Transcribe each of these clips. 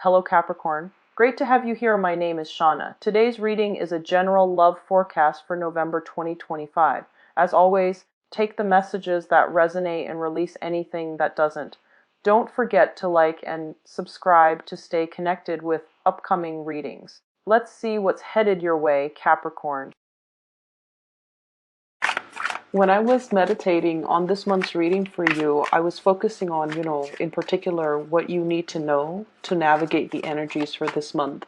Hello Capricorn. Great to have you here. My name is Shauna. Today's reading is a general love forecast for November 2025. As always, take the messages that resonate and release anything that doesn't. Don't forget to like and subscribe to stay connected with upcoming readings. Let's see what's headed your way, Capricorn. When I was meditating on this month's reading for you, I was focusing on, in particular, what you need to know to navigate the energies for this month.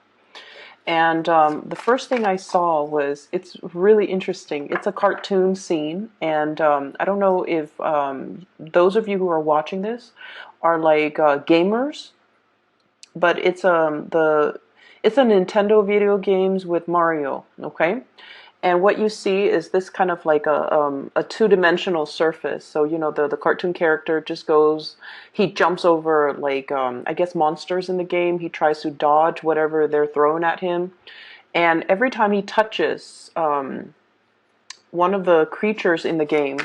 And the first thing I saw was, it's really interesting. It's a cartoon scene. And I don't know if those of you who are watching this are like gamers, but it's a Nintendo video games with Mario, okay? And what you see is this kind of like a two-dimensional surface. So, the cartoon character just goes, he jumps over like, I guess monsters in the game. He tries to dodge whatever they're throwing at him. And every time he touches one of the creatures in the game,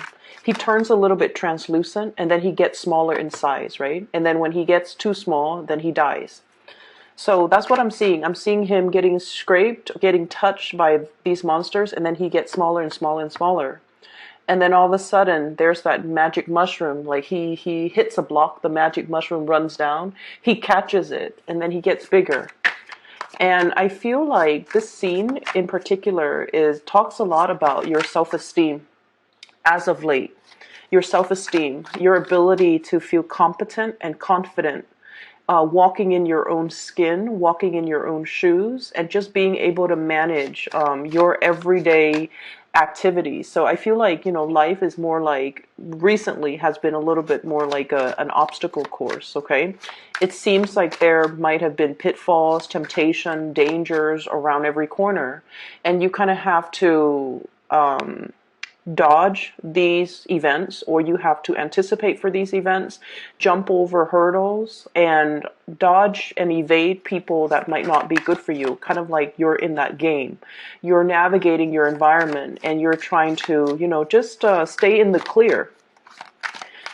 he turns a little bit translucent and then he gets smaller in size, right? And then when he gets too small, then he dies. So that's what I'm seeing. I'm seeing him getting scraped, getting touched by these monsters, and then he gets smaller and smaller and smaller. And then all of a sudden, there's that magic mushroom. Like he hits a block, the magic mushroom runs down, he catches it, and then he gets bigger. And I feel like this scene in particular talks a lot about your self-esteem as of late. Your self-esteem, your ability to feel competent and confident. Walking in your own skin, walking in your own shoes, and just being able to manage your everyday activities. So I feel like, life is more like, recently has been a little bit more like an obstacle course, okay? It seems like there might have been pitfalls, temptation, dangers around every corner. And you kind of have to dodge these events, or you have to anticipate for these events, jump over hurdles, and dodge and evade people that might not be good for you. Kind of like you're in that game. You're navigating your environment and you're trying to, just stay in the clear.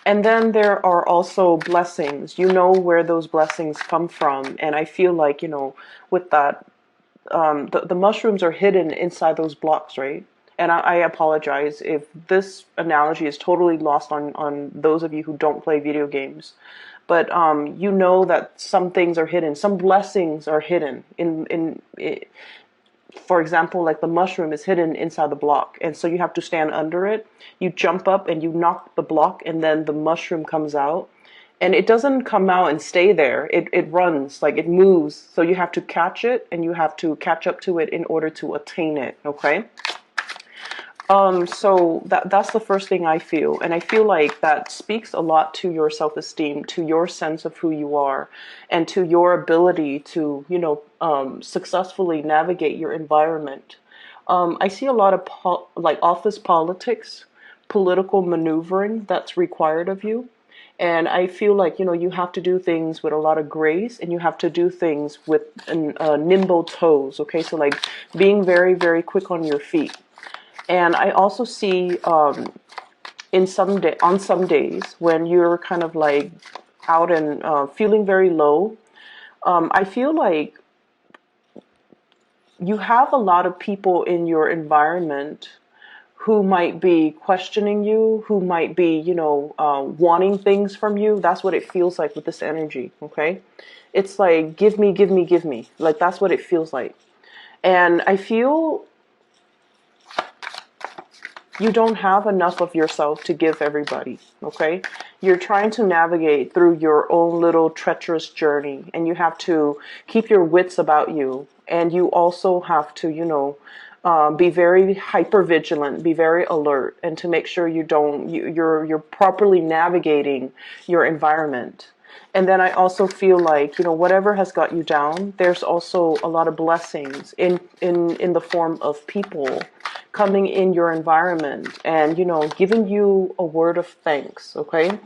And then there are also blessings. You know where those blessings come from. And I feel like, with that, the mushrooms are hidden inside those blocks, right? And I apologize if this analogy is totally lost on those of you who don't play video games. But you know that some things are hidden. Some blessings are hidden. For example, like the mushroom is hidden inside the block. And so you have to stand under it. You jump up and you knock the block, and then the mushroom comes out. And it doesn't come out and stay there. It runs, like it moves. So you have to catch it, and you have to catch up to it in order to attain it, okay? So that's the first thing I feel. And I feel like that speaks a lot to your self-esteem, to your sense of who you are, and to your ability to, successfully navigate your environment. I see a lot of like office politics, political maneuvering that's required of you. And I feel like, you have to do things with a lot of grace, and you have to do things with nimble toes. Okay. So like being very, very quick on your feet. And I also see on some days when you're kind of like out and feeling very low, I feel like you have a lot of people in your environment who might be questioning you, who might be, wanting things from you. That's what it feels like with this energy, okay? It's like, give me, give me, give me. Like, that's what it feels like. And I feel you don't have enough of yourself to give everybody, okay? You're trying to navigate through your own little treacherous journey, and you have to keep your wits about you. And you also have to, be very hyper vigilant, be very alert, and to make sure you're properly navigating your environment. And then I also feel like, whatever has got you down, there's also a lot of blessings in the form of people coming in your environment and, giving you a word of thanks, okay?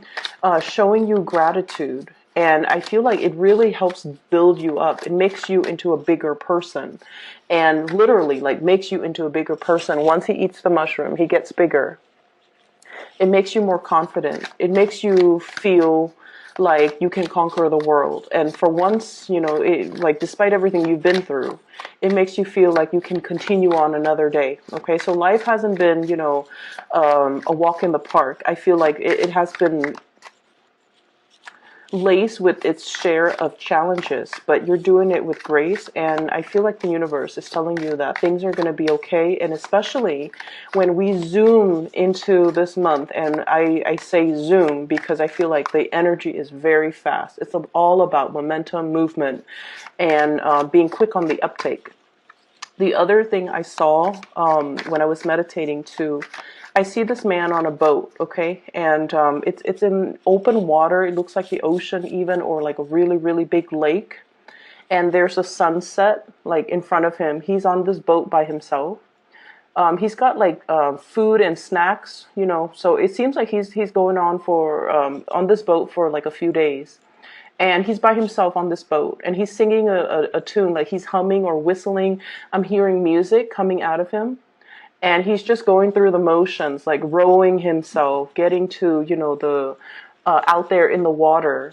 Showing you gratitude. And I feel like it really helps build you up. It makes you into a bigger person. And literally, like, makes you into a bigger person. Once he eats the mushroom, he gets bigger. It makes you more confident. It makes you feel like you can conquer the world. And for once, like despite everything you've been through, it makes you feel like you can continue on another day. Okay, so life hasn't been, a walk in the park. I feel like it has been laced with its share of challenges, but you're doing it with grace. And I feel like the universe is telling you that things are going to be okay. And especially when we zoom into this month, and I say zoom because I feel like the energy is very fast. It's all about momentum, movement, and being quick on the uptake. The other thing I saw when I was meditating too, I see this man on a boat, okay, and it's in open water. It looks like the ocean even, or like a really really big lake. And there's a sunset like in front of him. He's on this boat by himself. He's got like food and snacks, So it seems like he's going on this boat for like a few days. And he's by himself on this boat, and he's singing a tune, like he's humming or whistling. I'm hearing music coming out of him, and he's just going through the motions, like rowing himself, getting to, the out there in the water.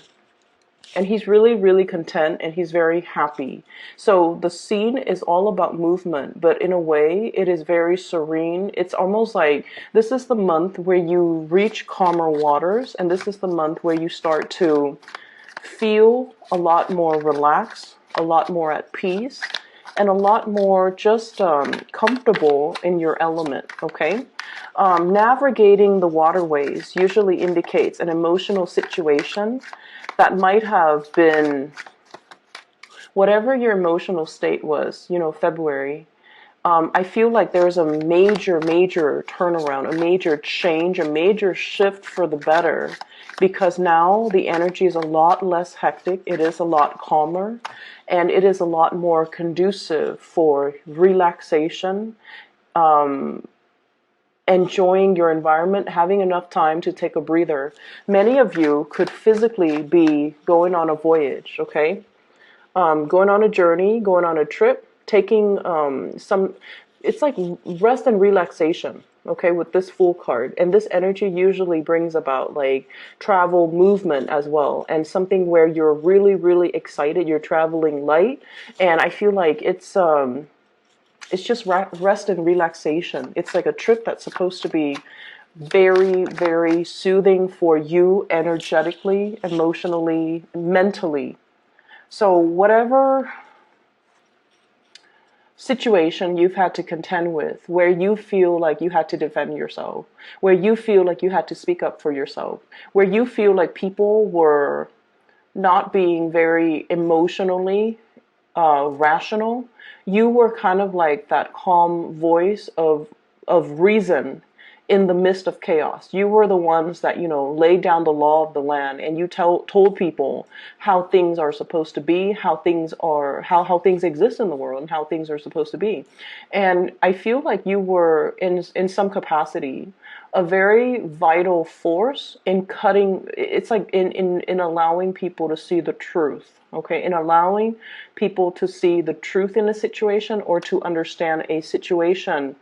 And he's really, really content, and he's very happy. So the scene is all about movement, but in a way, it is very serene. It's almost like this is the month where you reach calmer waters, and this is the month where you start to feel a lot more relaxed, a lot more at peace, and a lot more just comfortable in your element, okay? Navigating the waterways usually indicates an emotional situation that might have been whatever your emotional state was, February. I feel like there's a major, major turnaround, a major change, a major shift for the better, because now the energy is a lot less hectic. It is a lot calmer, and it is a lot more conducive for relaxation, enjoying your environment, having enough time to take a breather. Many of you could physically be going on a voyage, okay? Going on a journey, going on a trip, taking it's like rest and relaxation, okay, with this Fool card. And this energy usually brings about like travel, movement as well, and something where you're really, really excited, you're traveling light. And I feel like it's just rest and relaxation. It's like a trip that's supposed to be very, very soothing for you energetically, emotionally, mentally. So whatever situation you've had to contend with, where you feel like you had to defend yourself, where you feel like you had to speak up for yourself, where you feel like people were not being very emotionally rational, you were kind of like that calm voice of reason in the midst of chaos. You were the ones that, laid down the law of the land, and you told people how things are supposed to be, how things exist in the world, and how things are supposed to be. And I feel like you were in some capacity a very vital force in cutting. It's like in allowing people to see the truth, okay, in allowing people to see the truth in a situation, or to understand a situation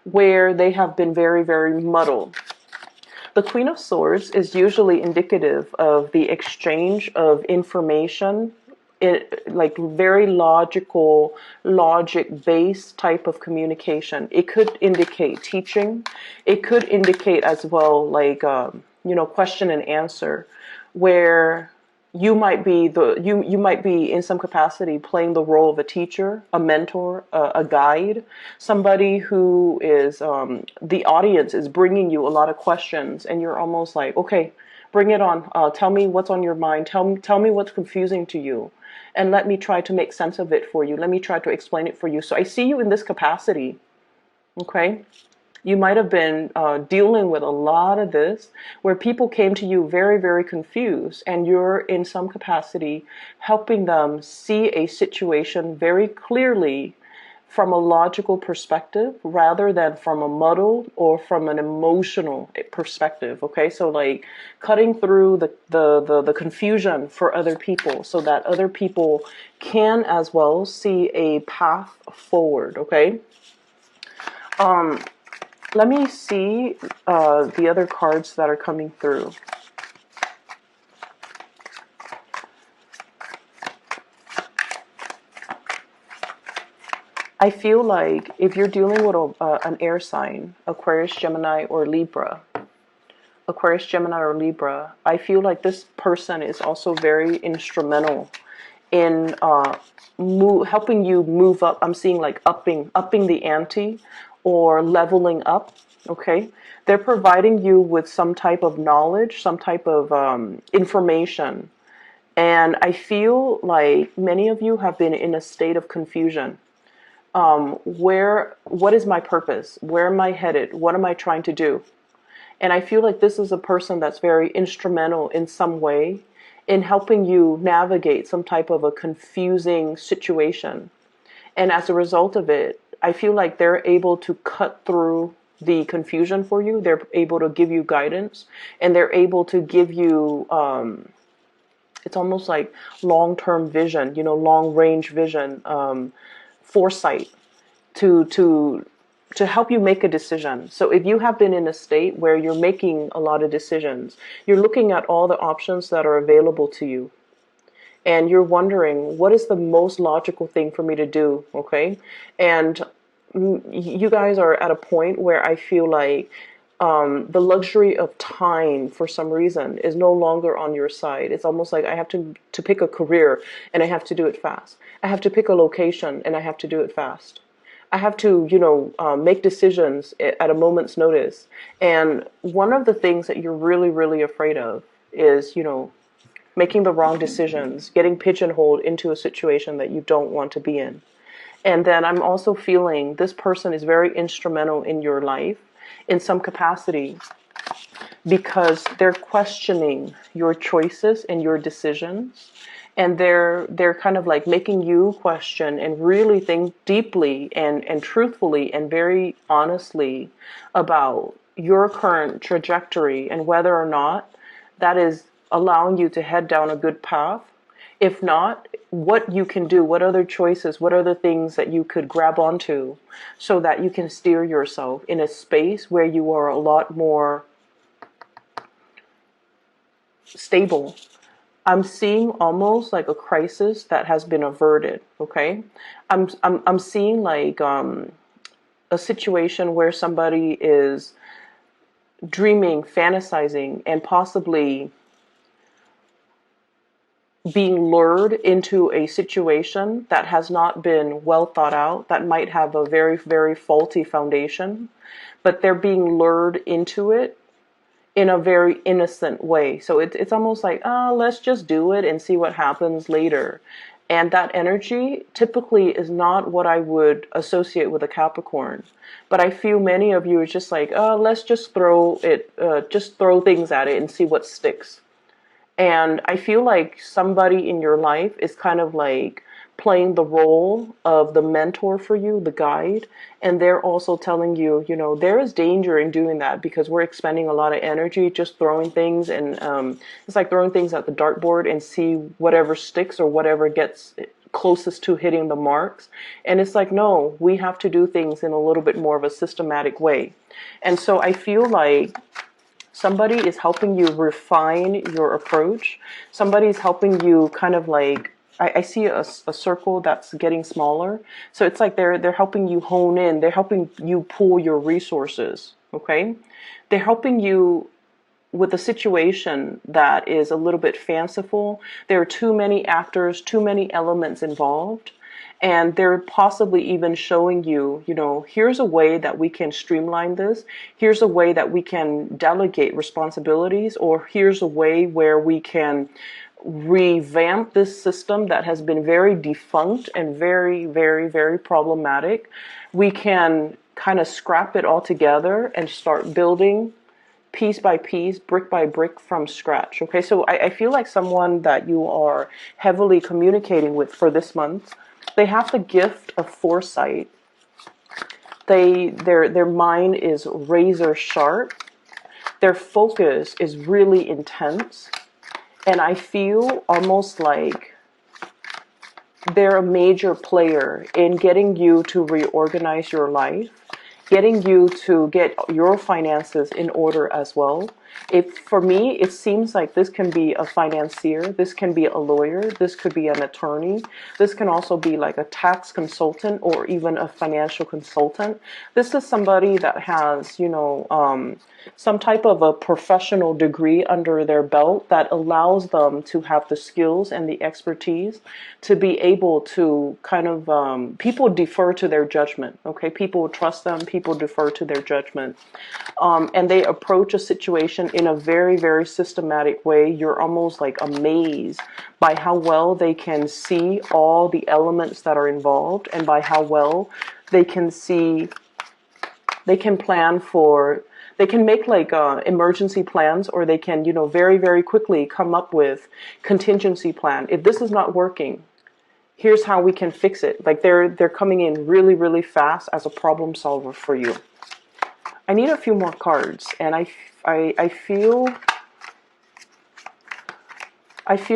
where they have been very, very muddled. The Queen of Swords is usually indicative of the exchange of information, like very logical, logic-based type of communication. It could indicate teaching. It could indicate as well, like, question and answer, where you might be in some capacity playing the role of a teacher, a mentor, a guide, somebody who is the audience is bringing you a lot of questions, and you're almost like, okay, bring it on. Tell me what's on your mind. Tell me what's confusing to you, and let me try to make sense of it for you. Let me try to explain it for you. So I see you in this capacity. Okay. You might have been dealing with a lot of this, where people came to you very, very confused, and you're in some capacity helping them see a situation very clearly from a logical perspective, rather than from a muddled or from an emotional perspective. Okay, so like cutting through the confusion for other people, so that other people can as well see a path forward. Okay. Let me see the other cards that are coming through. I feel like if you're dealing with an air sign, Aquarius, Gemini, or Libra, I feel like this person is also very instrumental in helping you move up. I'm seeing like upping the ante or leveling up. Okay, they're providing you with some type of knowledge, some type of information, and I feel like many of you have been in a state of confusion. What is my purpose? Where am I headed? What am I trying to do? And I feel like this is a person that's very instrumental in some way in helping you navigate some type of a confusing situation. And as a result of it, I feel like they're able to cut through the confusion for you. They're able to give you guidance, and they're able to give you, it's almost like long-term vision, long-range vision, foresight to to help you make a decision. So if you have been in a state where you're making a lot of decisions, you're looking at all the options that are available to you, and you're wondering, what is the most logical thing for me to do? Okay. And you guys are at a point where I feel like the luxury of time for some reason is no longer on your side. It's almost like I have to pick a career and I have to do it fast. I have to pick a location and I have to do it fast. I have to, make decisions at a moment's notice. And one of the things that you're really, really afraid of is, making the wrong decisions, getting pigeonholed into a situation that you don't want to be in. And then I'm also feeling this person is very instrumental in your life in some capacity because they're questioning your choices and your decisions. And they're kind of like making you question and really think deeply and truthfully and very honestly about your current trajectory and whether or not that is allowing you to head down a good path. If not, what you can do, what other choices, what other things that you could grab onto so that you can steer yourself in a space where you are a lot more stable. I'm seeing almost like a crisis that has been averted. Okay, I'm seeing like a situation where somebody is dreaming, fantasizing, and possibly being lured into a situation that has not been well thought out, that might have a very, very faulty foundation, but they're being lured into it in a very innocent way. So it's almost like, let's just do it and see what happens later. And that energy typically is not what I would associate with a Capricorn. But I feel many of you are just like, let's just just throw things at it and see what sticks. And I feel like somebody in your life is kind of like playing the role of the mentor for you, the guide. And they're also telling you, there is danger in doing that because we're expending a lot of energy just throwing things. And it's like throwing things at the dartboard and see whatever sticks or whatever gets closest to hitting the marks. And it's like, no, we have to do things in a little bit more of a systematic way. And so I feel like somebody is helping you refine your approach. Somebody is helping you kind of like, I see a circle that's getting smaller. So it's like they're helping you hone in. They're helping you pool your resources. Okay. They're helping you with a situation that is a little bit fanciful. There are too many actors, too many elements involved. And they're possibly even showing you, here's a way that we can streamline this. Here's a way that we can delegate responsibilities, or here's a way where we can revamp this system that has been very defunct and very, very, very problematic. We can kind of scrap it all together and start building piece by piece, brick by brick from scratch. Okay, so I feel like someone that you are heavily communicating with for this month, they have the gift of foresight. Their mind is razor sharp. Their focus is really intense. And I feel almost like they're a major player in getting you to reorganize your life, getting you to get your finances in order as well. If for me, it seems like this can be a financier, this can be a lawyer, this could be an attorney, this can also be like a tax consultant or even a financial consultant. This is somebody that has, some type of a professional degree under their belt that allows them to have the skills and the expertise to be able to kind of, people defer to their judgment, okay? People trust them, people defer to their judgment. And they approach a situation in a very, very systematic way. You're almost like amazed by how well they can see all the elements that are involved, and by how well they can see, they can plan for, they can make like emergency plans, or they can, very, very quickly come up with contingency plan. If this is not working, here's how we can fix it. Like they're coming in really, really fast as a problem solver for you. I need a few more cards, and I feel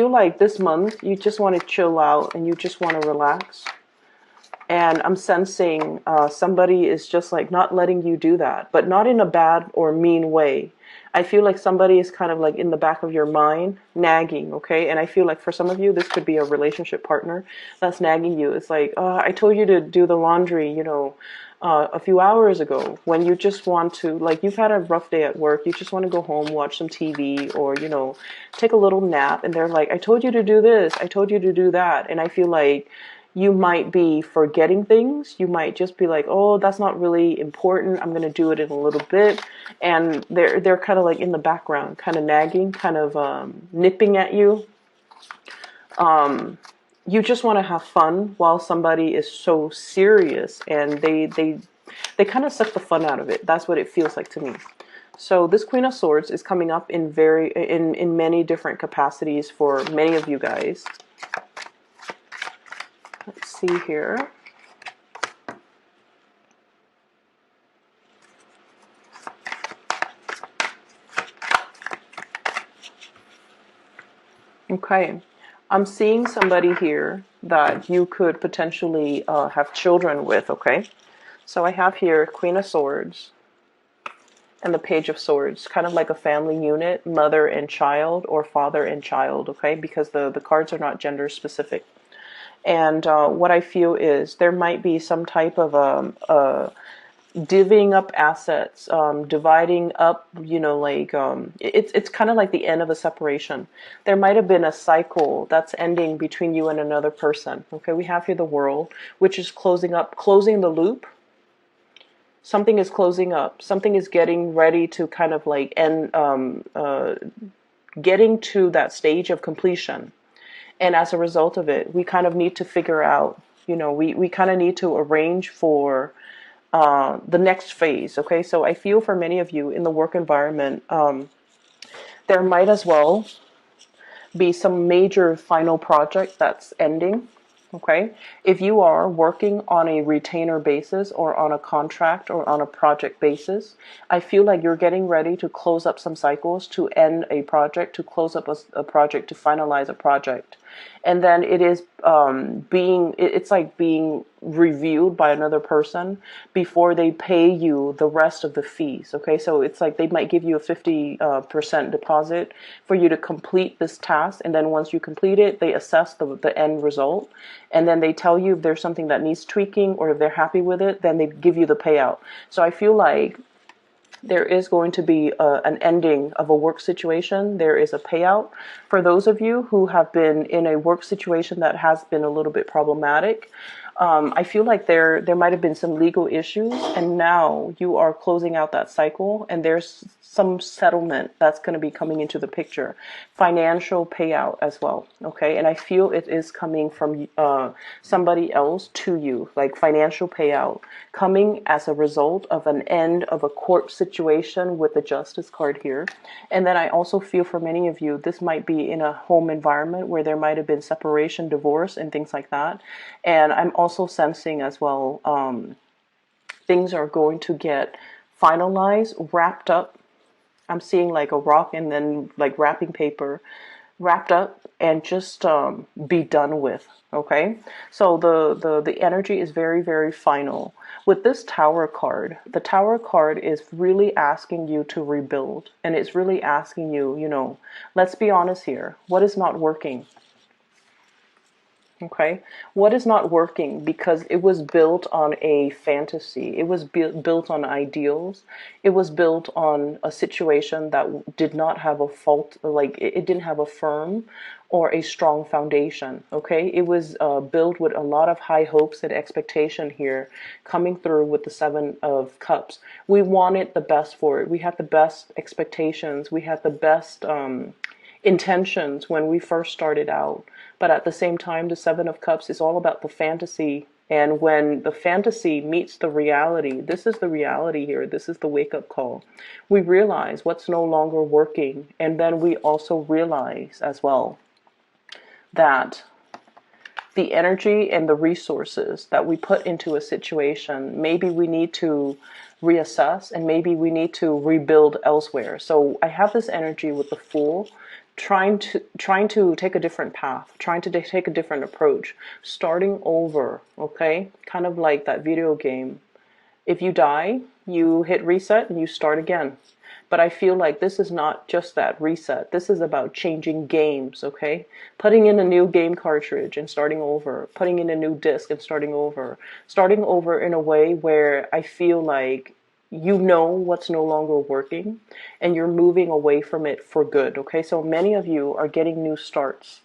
like this month you just want to chill out and you just want to relax. And I'm sensing somebody is just like not letting you do that, but not in a bad or mean way. I feel like somebody is kind of like in the back of your mind, nagging, okay? And I feel like for some of you, this could be a relationship partner that's nagging you. It's like, I told you to do the laundry, a few hours ago, when you just want to, like, you've had a rough day at work, you just want to go home, watch some TV, or, take a little nap. And they're like, I told you to do this, I told you to do that. And I feel like you might be forgetting things. You might just be like, oh, that's not really important, I'm going to do it in a little bit. And they're kind of like in the background, kind of nagging, kind of nipping at you. You just want to have fun while somebody is so serious, and they kind of suck the fun out of it. That's what it feels like to me. So this Queen of Swords is coming up in many different capacities for many of you guys. Let's see here. Okay. I'm seeing somebody here that you could potentially have children with, okay? So I have here Queen of Swords and the Page of Swords, kind of like a family unit, mother and child, or father and child, okay? Because the cards are not gender specific. And what I feel is there might be some type of divvying up assets, dividing up, it's kind of like the end of a separation. There might have been a cycle that's ending between you and another person. Okay, we have here the World, which is closing the loop. Something is closing up. Something is getting ready to kind of like end, getting to that stage of completion. And as a result of it, we kind of need to figure out, we kind of need to arrange for the next phase. Okay, so I feel for many of you in the work environment, there might as well be some major final project that's ending. Okay, if you are working on a retainer basis or on a contract or on a project basis, I feel like you're getting ready to close up some cycles, to end a project, to close up a project, to finalize a project. And then it is it's like being reviewed by another person before they pay you the rest of the fees. Okay, so it's like they might give you a 50% deposit for you to complete this task, and then once you complete it, they assess the end result, and then they tell you if there's something that needs tweaking, or if they're happy with it, then they give you the payout. So I feel like there is going to be an ending of a work situation. There is a payout. For those of you who have been in a work situation that has been a little bit problematic, I feel like there might have been some legal issues, and now you are closing out that cycle, and there's some settlement that's going to be coming into the picture. Financial payout as well, okay? And I feel it is coming from somebody else to you, like financial payout coming as a result of an end of a court situation with the Justice card here. And then I also feel for many of you, this might be in a home environment where there might have been separation, divorce, and things like that. And I'm also sensing as well, things are going to get finalized, wrapped up. I'm seeing like a rock and then like wrapping paper wrapped up and just be done with. Okay, so the energy is very, very final. With this tower card, the tower card is really asking you to rebuild, and it's really asking you, let's be honest here, what is not working? Okay, what is not working? Because it was built on a fantasy. It was built on ideals. It was built on a situation that did not have a fault, like it didn't have a firm or a strong foundation. Okay, it was built with a lot of high hopes and expectation here, coming through with the Seven of Cups. We wanted the best for it. We had the best expectations. We had the best intentions when we first started out. But at the same time, the Seven of Cups is all about the fantasy. And when the fantasy meets the reality, this is the reality here. This is the wake up call. We realize what's no longer working. And then we also realize as well that the energy and the resources that we put into a situation, maybe we need to reassess and maybe we need to rebuild elsewhere. So I have this energy with the Fool, trying to take a different path, trying to take a different approach, starting over. Okay, kind of like that video game. If you die, you hit reset and you start again. But I feel like this is not just that reset. This is about changing games, okay? Putting in a new game cartridge and starting over, putting in a new disc and starting over in a way where I feel like you know what's no longer working and you're moving away from it for good, okay? So many of you are getting new starts.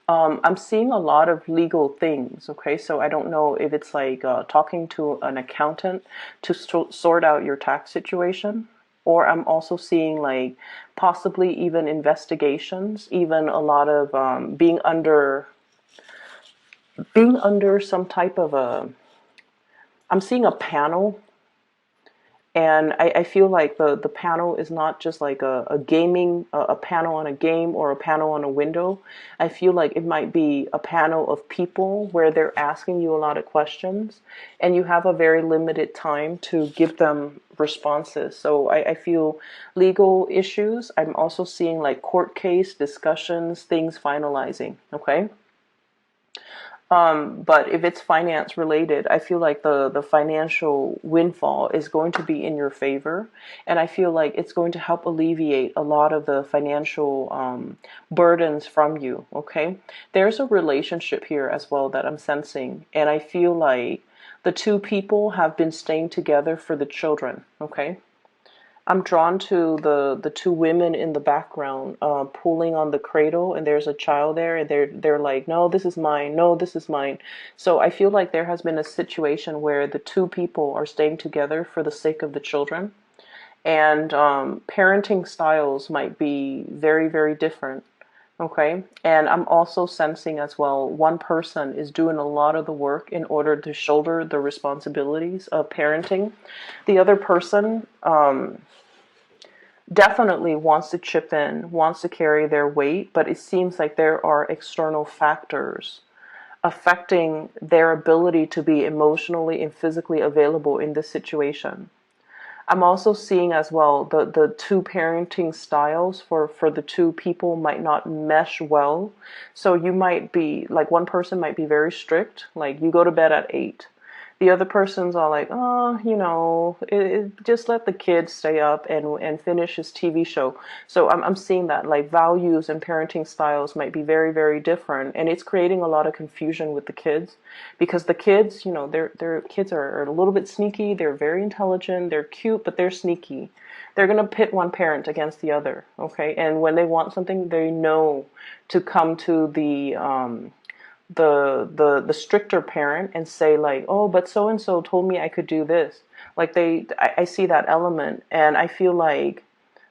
I'm seeing a lot of legal things, okay? So I don't know if it's like talking to an accountant to sort out your tax situation, or I'm also seeing like possibly even investigations, even a lot of being under some type of I'm seeing a panel. And I feel like the panel is not just like a gaming, a panel on a game or a panel on a window. I feel like it might be a panel of people where they're asking you a lot of questions and you have a very limited time to give them responses. So I feel legal issues. I'm also seeing like court case discussions, things finalizing. Okay. But if it's finance related, I feel like the financial windfall is going to be in your favor. And I feel like it's going to help alleviate a lot of the financial burdens from you. Okay. There's a relationship here as well that I'm sensing. And I feel like the two people have been staying together for the children. Okay. I'm drawn to the two women in the background, pulling on the cradle, and there's a child there, and they're like, no, this is mine, no, this is mine. So I feel like there has been a situation where the two people are staying together for the sake of the children, and parenting styles might be very, very different. Okay, and I'm also sensing as well, one person is doing a lot of the work in order to shoulder the responsibilities of parenting. The other person definitely wants to chip in, wants to carry their weight, but it seems like there are external factors affecting their ability to be emotionally and physically available in this situation. I'm also seeing as well the two parenting styles for the two people might not mesh well. So you might be like one person might be very strict, like you go to bed at 8. The other person's all like, oh, just let the kid stay up and finish his TV show. So I'm seeing that like values and parenting styles might be very, very different. And it's creating a lot of confusion with the kids because the kids, their kids are a little bit sneaky. They're very intelligent. They're cute, but they're sneaky. They're going to pit one parent against the other. Okay. And when they want something, they know to come to the stricter parent and say like, oh, but so and so told me I could do this. Like I see that element, and I feel like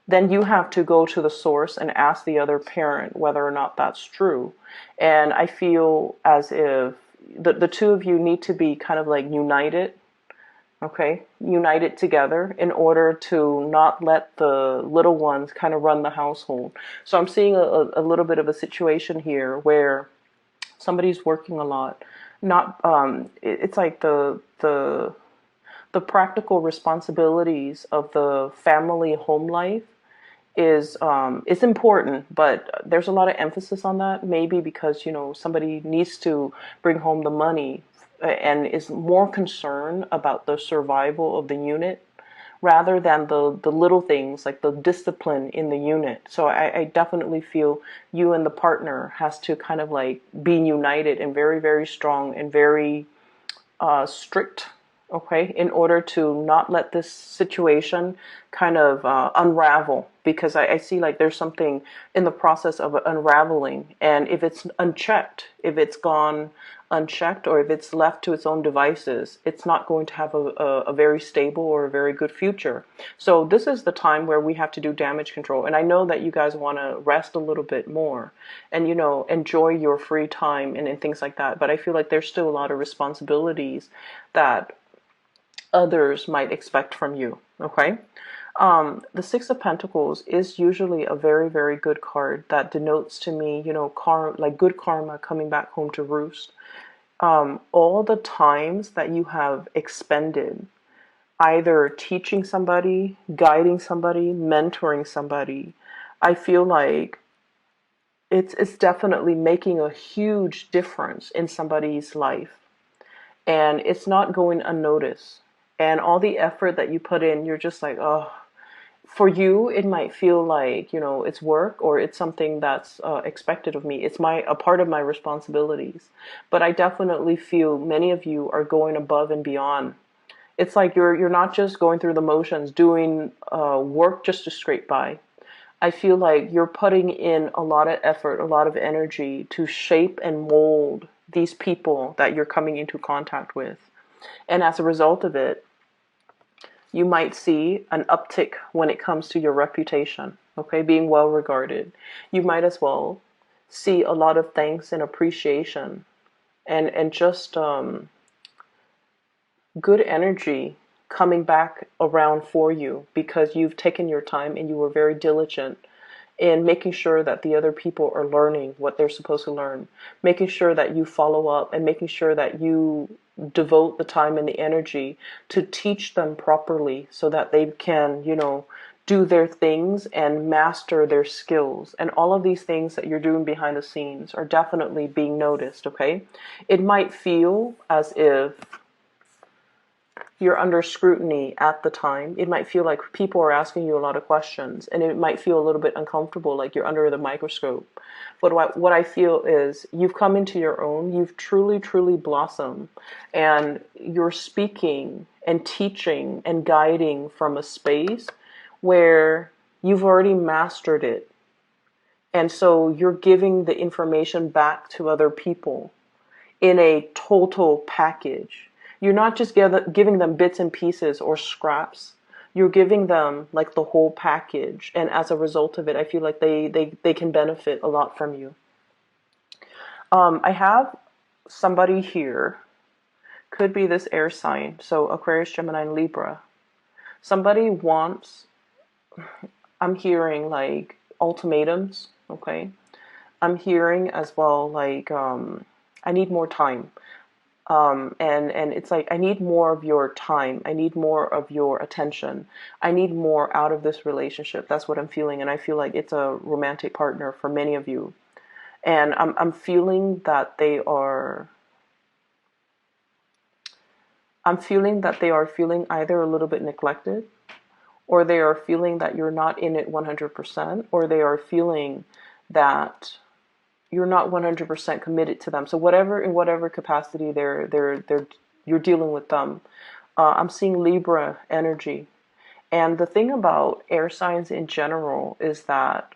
then you have to go to the source and ask the other parent whether or not that's true. And I feel as if the two of you need to be kind of like united. Okay, united together in order to not let the little ones kind of run the household. So I'm seeing a little bit of a situation here where somebody's working a lot. Not it's like the practical responsibilities of the family home life is important, but there's a lot of emphasis on that. Maybe because somebody needs to bring home the money and is more concerned about the survival of the unit rather than the little things like the discipline in the unit. So I definitely feel you and the partner has to kind of like be united and very, very strong and very strict, okay, in order to not let this situation kind of unravel. Because I see like there's something in the process of unraveling, and if it's unchecked, if it's gone unchecked, or if it's left to its own devices, it's not going to have a very stable or a very good future. So this is the time where we have to do damage control. And I know that you guys want to rest a little bit more and, enjoy your free time and things like that. But I feel like there's still a lot of responsibilities that others might expect from you. Okay. The Six of Pentacles is usually a very, very good card that denotes to me, like good karma coming back home to roost. All the times that you have expended either teaching somebody, guiding somebody, mentoring somebody, I feel like it's definitely making a huge difference in somebody's life. And it's not going unnoticed. And all the effort that you put in, you're just like, oh, for you, it might feel like, it's work or it's something that's expected of me. It's a part of my responsibilities. But I definitely feel many of you are going above and beyond. It's like you're not just going through the motions, doing work just to scrape by. I feel like you're putting in a lot of effort, a lot of energy to shape and mold these people that you're coming into contact with. And as a result of it, you might see an uptick when it comes to your reputation, okay, being well regarded. You might as well see a lot of thanks and appreciation and just good energy coming back around for you because you've taken your time and you were very diligent in making sure that the other people are learning what they're supposed to learn, making sure that you follow up and making sure that you devote the time and the energy to teach them properly so that they can, do their things and master their skills. And all of these things that you're doing behind the scenes are definitely being noticed, okay? It might feel as if you're under scrutiny at the time. It might feel like people are asking you a lot of questions, and it might feel a little bit uncomfortable, like you're under the microscope. But what I feel is you've come into your own, you've truly, truly blossomed, and you're speaking and teaching and guiding from a space where you've already mastered it. And so you're giving the information back to other people in a total package. You're not just giving them bits and pieces or scraps. You're giving them like the whole package. And as a result of it, I feel like they can benefit a lot from you. I have somebody here, could be this air sign. So Aquarius, Gemini, and Libra. Somebody wants, I'm hearing like ultimatums, okay? I'm hearing as well like, I need more time. And it's like, I need more of your time. I need more of your attention. I need more out of this relationship. That's what I'm feeling. And I feel like it's a romantic partner for many of you. And I'm feeling that I'm feeling that they are feeling either a little bit neglected, or they are feeling that you're not in it 100%, or they are feeling that you're not 100% committed to them. So in whatever capacity you're dealing with them. I'm seeing Libra energy. And the thing about air signs in general is that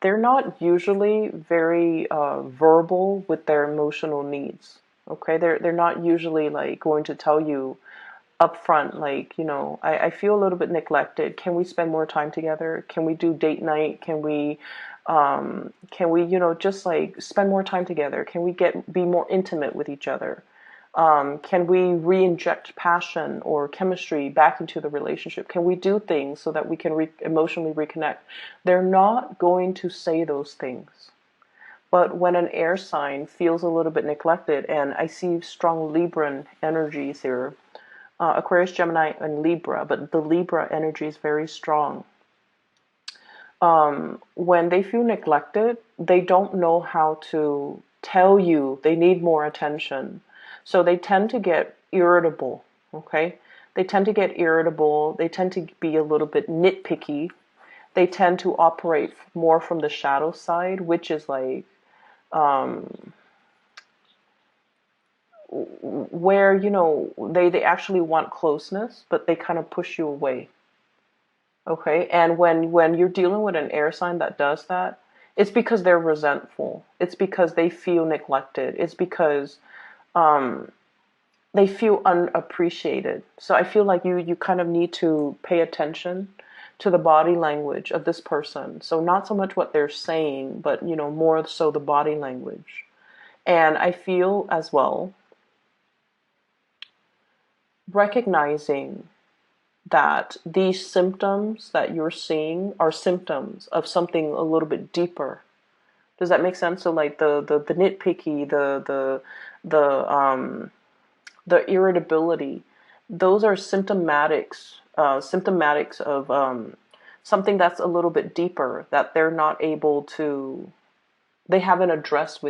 they're not usually very verbal with their emotional needs. Okay, they're not usually like going to tell you upfront, like, I feel a little bit neglected. Can we spend more time together? Can we do date night? Can we just like spend more time together? Can we be more intimate with each other? Can we re-inject passion or chemistry back into the relationship? Can we do things so that we can emotionally reconnect? They're not going to say those things. But when an air sign feels a little bit neglected, and I see strong Libran energies here, Aquarius, Gemini, and Libra, but the Libra energy is very strong. When they feel neglected, they don't know how to tell you they need more attention. So they tend to get irritable, okay? They tend to get irritable. They tend to be a little bit nitpicky. They tend to operate more from the shadow side, which is like where, they actually want closeness, but they kind of push you away. Okay, and when you're dealing with an air sign that does that, it's because they're resentful. It's because they feel neglected. It's because they feel unappreciated. So I feel like you kind of need to pay attention to the body language of this person. So not so much what they're saying, but more so the body language. And I feel as well recognizing that these symptoms that you're seeing are symptoms of something a little bit deeper. Does that make sense? So like the nitpicky, the irritability, those are symptomatics of something that's a little bit deeper that they're not able to, they haven't addressed with